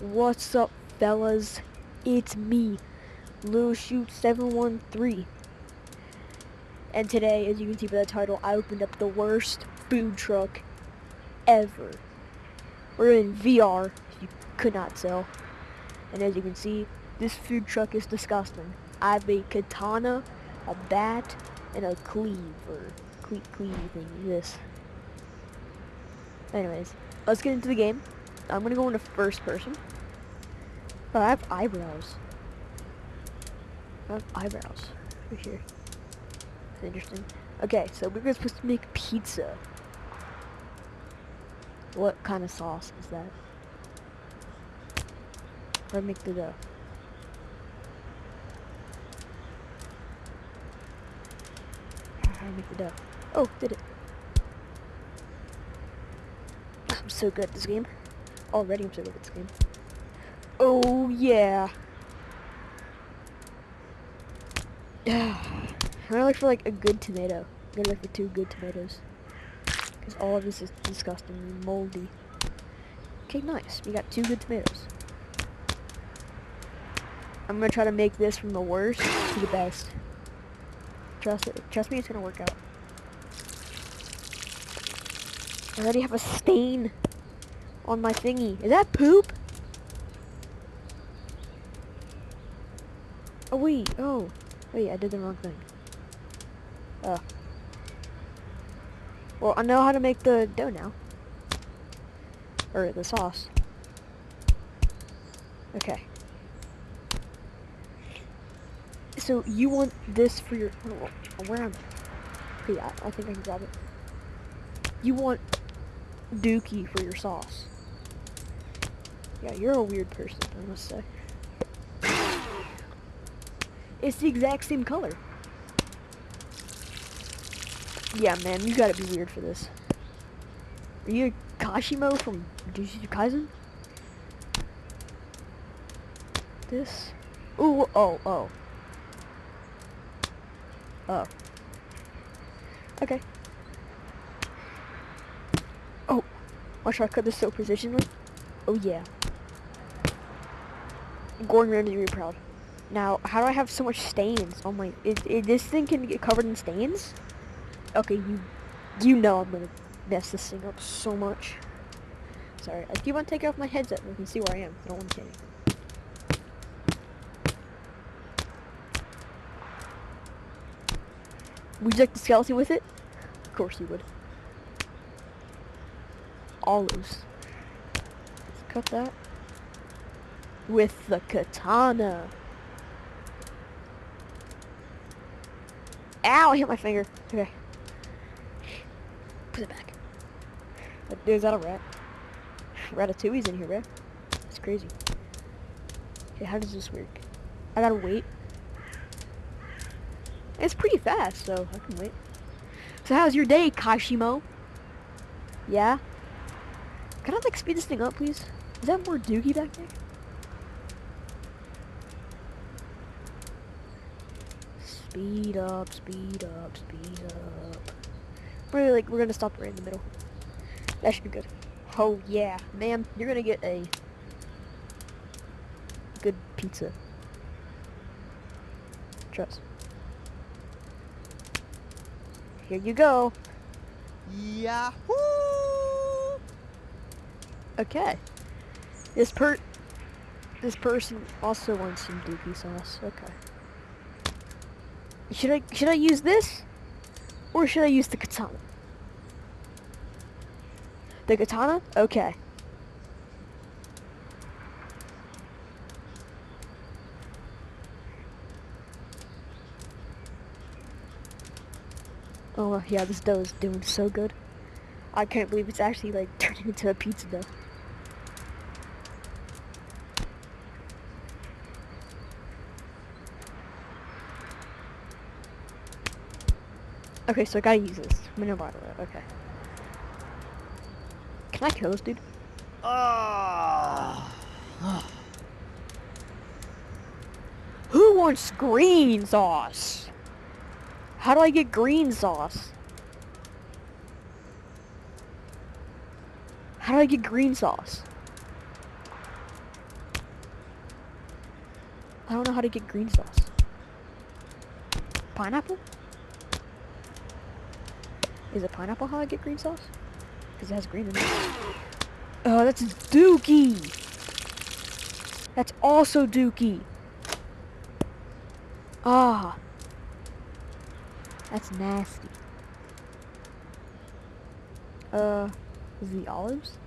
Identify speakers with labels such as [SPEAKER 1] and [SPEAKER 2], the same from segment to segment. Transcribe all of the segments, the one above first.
[SPEAKER 1] What's up, fellas? It's me, Lil Shoot 713. And today, as you can see by the title, I opened up the worst food truck ever. We're in VR, if you could not tell. And as you can see, this food truck is disgusting. I have a katana, a bat, and a cleave, or cleave thing, this. Anyways, let's get into the game. I'm gonna go into first person. Oh, I have eyebrows. I have eyebrows right here. That's interesting. Okay, so we're supposed to make pizza. What kind of sauce is that? Or make the dough. How to make the dough. Oh, did it. I'm so good at this game. Already I'm so good at this game. Oh, yeah. I'm gonna look for like a good tomato. I'm gonna look for 2 good tomatoes. Because all of this is disgusting and moldy. Okay, nice. We got 2 good tomatoes. I'm gonna try to make this from the worst to the best. Trust me, it's gonna work out. I already have a stain on my thingy. Is that poop? Oh wait, I did the wrong thing. Oh. Well, I know how to make the dough now. Or the sauce. Okay. So you want this for your, where am I? Okay, I think I can grab it. You want Dookie for your sauce. Yeah, you're a weird person, I must say. It's the exact same color. Yeah, man, you gotta be weird for this. Are you Kashimo from Jujutsu Kaisen? This? Ooh, oh. Okay. Oh, watch how I cut this so precisionally. Oh yeah. Gordon Ramsay would be proud. Now, how do I have so much stains on my... this thing can get covered in stains? Okay, you know I'm gonna mess this thing up so much. Sorry, I keep on taking off my headset so you can see where I am. I don't want to see anything. Would you like the skeleton with it? Of course you would. Olives. Let's cut that. With the katana. Ow, I hit my finger. Okay. Put it back. Is that a rat? Ratatouille's in here, bro. It's crazy. Okay, how does this work? I gotta wait. It's pretty fast, so I can wait. So how's your day, Kashimo? Yeah? Can I like speed this thing up, please? Is that more Dookie back there? Speed up, speed up, speed up. We're gonna stop right in the middle. That should be good. Oh yeah, ma'am, you're gonna get a good pizza. Trust. Here you go.
[SPEAKER 2] Yahoo!
[SPEAKER 1] Okay. This person also wants some Dookie sauce. Okay. Should I use this? Or should I use the katana? The katana? Okay. Oh yeah, this dough is doing so good. I can't believe it's actually like turning into a pizza dough. Okay, so I gotta use this. Mineral bottle. Okay. Can I kill this dude? Who wants green sauce? How do I get green sauce? How do I get green sauce? I don't know how to get green sauce. Pineapple? Is it pineapple how I get green sauce? Because it has green in it. Oh, that's Dookie! That's also Dookie! Ah! That's nasty. Is the olives?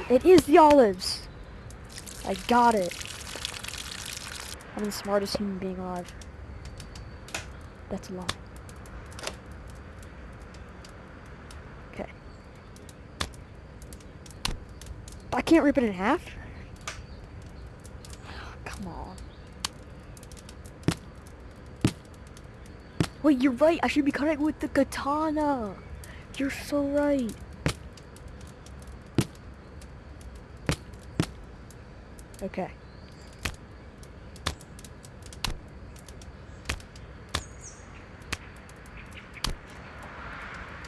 [SPEAKER 1] It is the olives! I got it. I'm the smartest human being alive. That's a lie. Okay. I can't rip it in half? Come on. Wait, you're right. I should be cutting it with the katana. You're so right. Okay.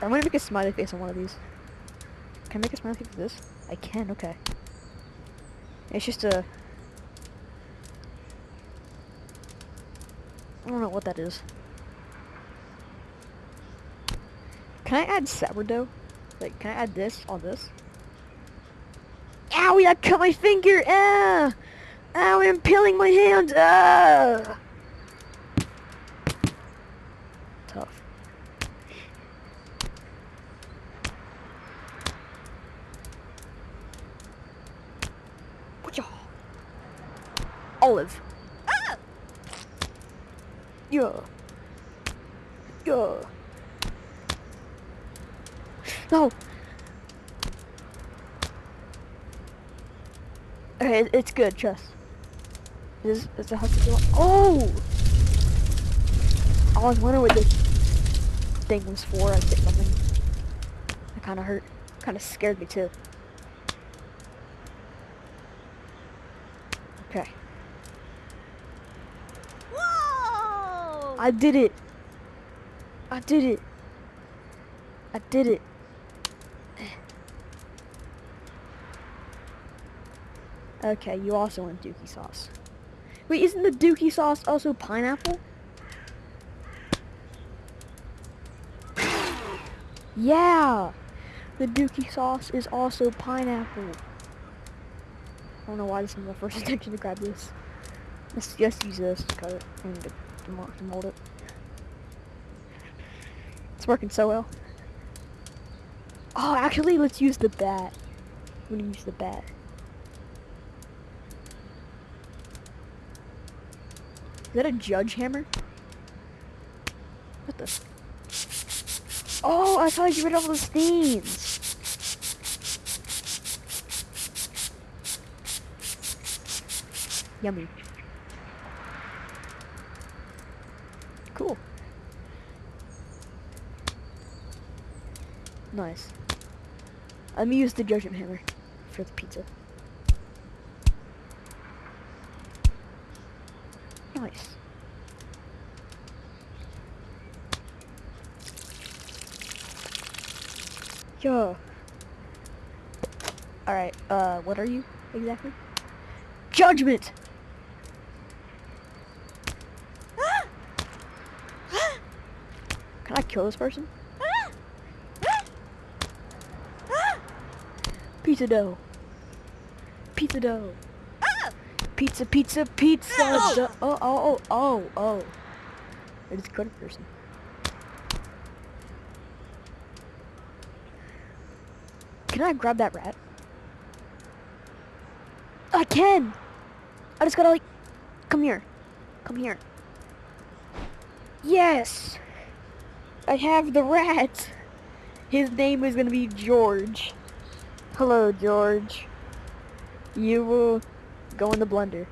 [SPEAKER 1] I'm gonna make a smiley face on one of these. Can I make a smiley face with this? I can, okay. It's just a... I don't know what that is. Can I add sourdough? Like, can I add this on this? Owie, I cut my finger! Ah! Ow, I'm peeling my hand! Ah! Tough. Olive. Ah! Yeah. Yeah. No. Okay, it's good, trust. Is the how to do it? Oh! I was wondering what this thing was for. I hit something. That kind of hurt. Kind of scared me too. Okay.
[SPEAKER 2] Whoa!
[SPEAKER 1] I did it. I did it. I did it. Okay, you also want Dookie sauce. Wait, isn't the Dookie sauce also pineapple? Yeah! The Dookie sauce is also pineapple. I don't know why this is my first intention to grab this. Let's just use this to cut it and to mold it. It's working so well. Oh, actually, let's use the bat. I'm gonna use the bat. Is that a judge hammer? What the? Oh, I thought I get rid of all the stains. Yummy. Cool. Nice. Let me use the judgment hammer for the pizza. Nice. Yo. Alright, what are you exactly? Judgment! Can I kill this person? Pizza dough. Pizza dough. Pizza, pizza, pizza. Oh. I just killed a person. Can I grab that rat? I can! I just gotta, like, come here. Come here. Yes! I have the rat! His name is gonna be George. Hello, George. You will go in the blender.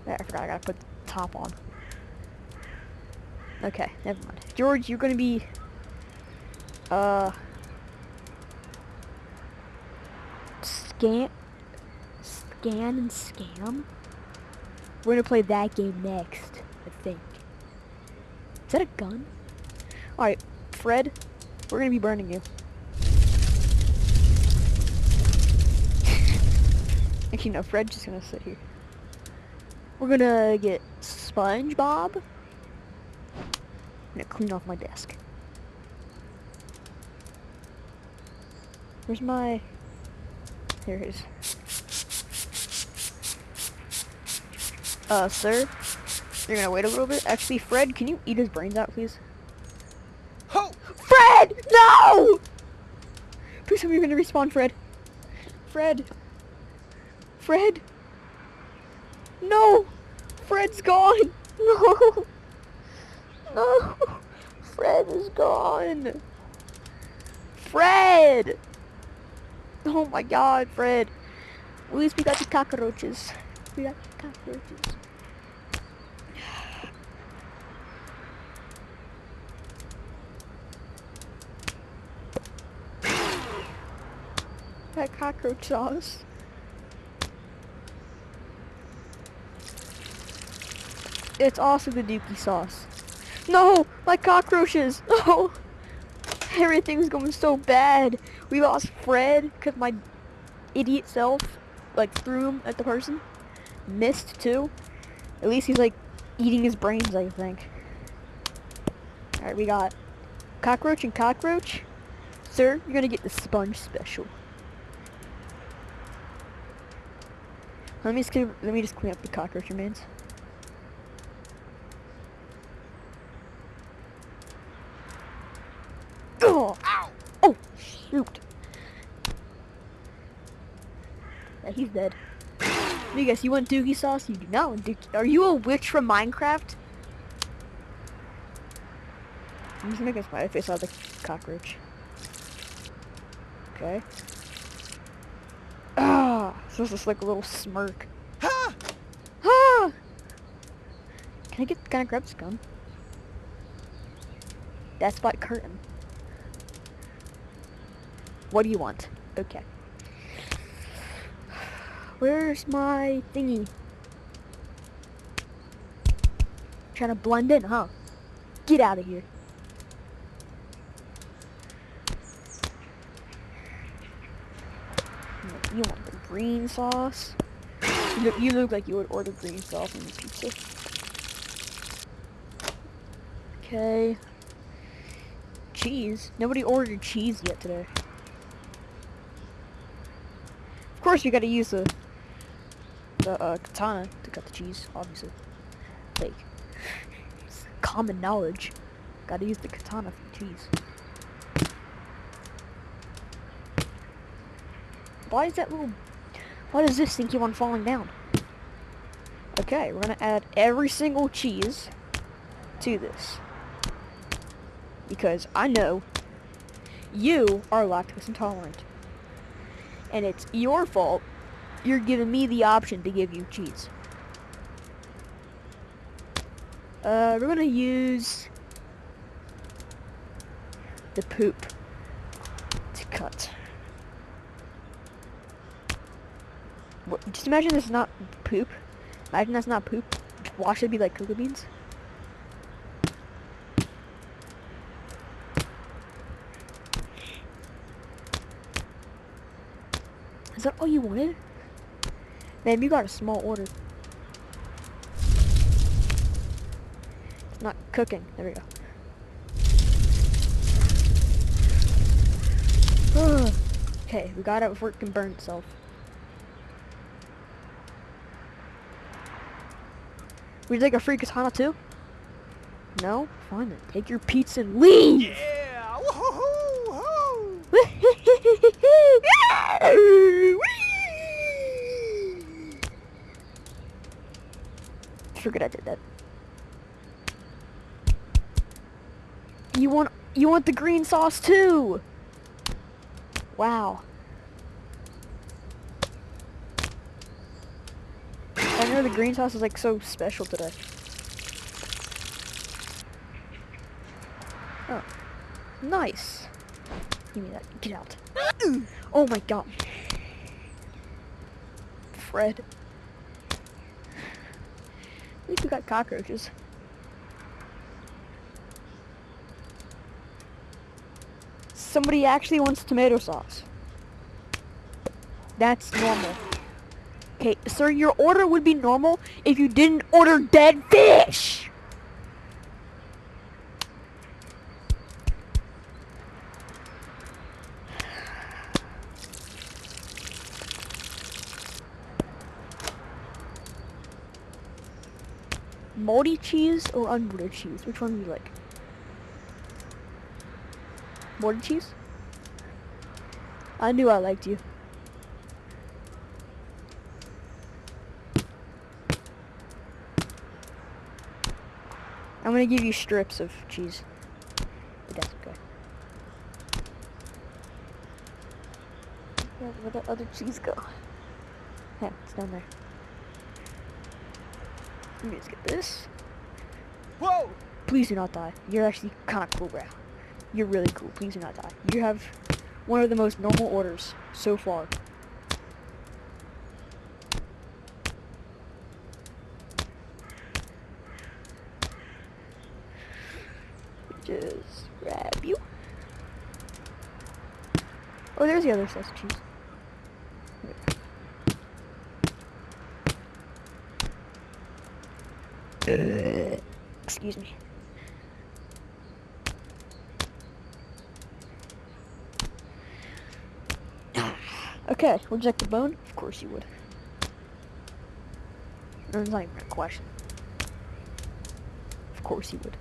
[SPEAKER 1] There, I forgot I gotta put the top on. Okay, never mind. George, you're gonna be... Scan and scam? We're gonna play that game next, I think. that a gun? Alright, Fred, we're gonna be burning you. Actually, no, Fred's just gonna sit here. We're gonna get SpongeBob. I'm gonna clean off my desk. Where's my... Here it is. Sir? You're gonna wait a little bit? Actually, Fred, can you eat his brains out, please?
[SPEAKER 3] Ho!
[SPEAKER 1] Fred! No! Please tell me you're gonna respawn, Fred. Fred. Fred. No! Fred's gone! No! No! Fred is gone! Fred! Oh my god, Fred. At least we got the cockroaches. We got the cockroaches. That cockroach sauce. It's also the dookie sauce. No! My cockroaches! No! Everything's going so bad. We lost Fred because my idiot self, like, threw him at the person. Missed, too. At least he's, like, eating his brains, I think. Alright, we got cockroach and cockroach. Sir, you're gonna get the sponge special. Let me just clean up the cockroach remains. Oh!
[SPEAKER 3] Ow!
[SPEAKER 1] Oh, shoot. Yeah, he's dead. Let me guess, you want dookie sauce? You do not want dookie. Are you a witch from Minecraft? I'm just making a smiley face out of the cockroach. Okay. Ah! So it's just like a little smirk.
[SPEAKER 3] Ha!
[SPEAKER 1] Ah! Can I grab this gun? That's by curtain. What do you want? Okay. Where's my thingy? Trying to blend in, huh? Get out of here. You want the green sauce? You look like you would order green sauce on your pizza. Okay. Cheese? Nobody ordered cheese yet today. Of course, you gotta use the katana to cut the cheese, obviously. Like, it's common knowledge. Gotta use the katana for the cheese. Why does this thing keep on falling down? Okay, we're gonna add every single cheese to this. Because I know you are lactose intolerant. And it's your fault you're giving me the option to give you cheese. We're gonna use the poop to cut. Just imagine this is not poop. Imagine that's not poop. Wash it be like cocoa beans. Is that all you wanted? Man, you got a small order. It's not cooking. There we go. Okay, we got it before it can burn itself. Would you like a free katana too? No? Fine then. Take your pizza and leave!
[SPEAKER 3] Yeah! Woohoo!
[SPEAKER 1] Forget I did that. You want the green sauce too? Wow. I know the green sauce is like so special today. Oh. Nice. Give me that. Get out. Oh my god. Fred. At least we got cockroaches. somebody actually wants tomato sauce. That's normal. Okay, sir, your order would be normal if you didn't order dead fish! Moldy cheese or unbuttered cheese? Which one do you like? Moldy cheese? I knew I liked you. I'm gonna give you strips of cheese. But that's okay. Where'd the other cheese go? Yeah, it's down there. Let me just get this.
[SPEAKER 3] Whoa!
[SPEAKER 1] Please do not die. You're actually kinda cool, bro. You're really cool. Please do not die. You have one of the most normal orders so far. Just grab you. Oh, there's the other slice of cheese. Excuse me. Okay, would you like the bone? Of course you would. There's not even a question. Of course you would.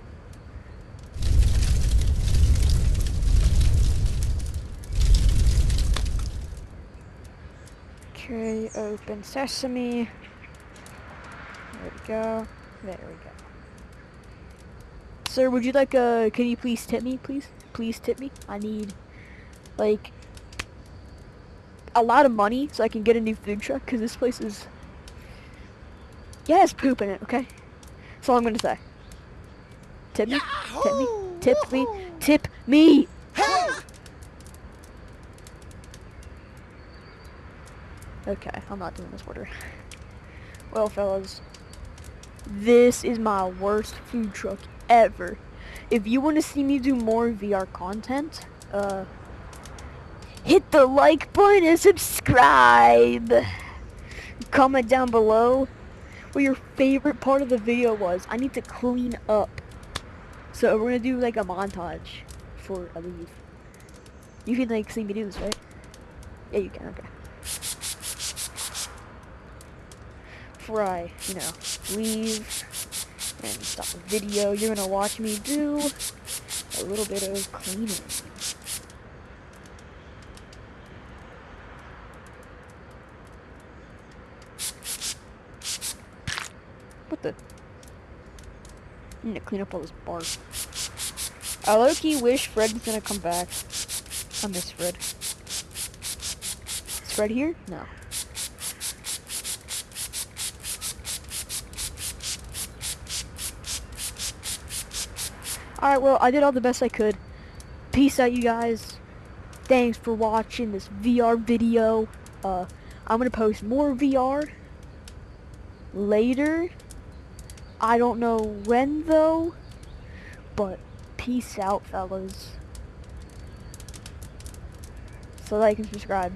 [SPEAKER 1] Okay, open sesame. There we go. There we go. Sir, would you like can you please tip me, please? Please tip me. I need, like, a lot of money so I can get a new food truck, because this place is... Yeah, it's poop in it, okay? That's all I'm gonna say. Tip me. Tip me. Tip me. Tip me! Okay, I'm not doing this order. Well, fellas, this is my worst food truck ever. If you want to see me do more VR content, hit the like button and subscribe. Comment down below what your favorite part of the video was. I need to clean up. So we're gonna do like a montage before I leave. You can like see me do this, right? Yeah, you can, okay. Before I, you know, leave and stop the video, you're gonna watch me do a little bit of cleaning. What the? I need to clean up all this bark. I low-key wish Fred was gonna come back. I miss Fred. Is Fred here? No. Alright, well, I did all the best I could. Peace out, you guys. Thanks for watching this VR video. I'm gonna post more VR later. I don't know when, though. But peace out, fellas. So like and subscribe.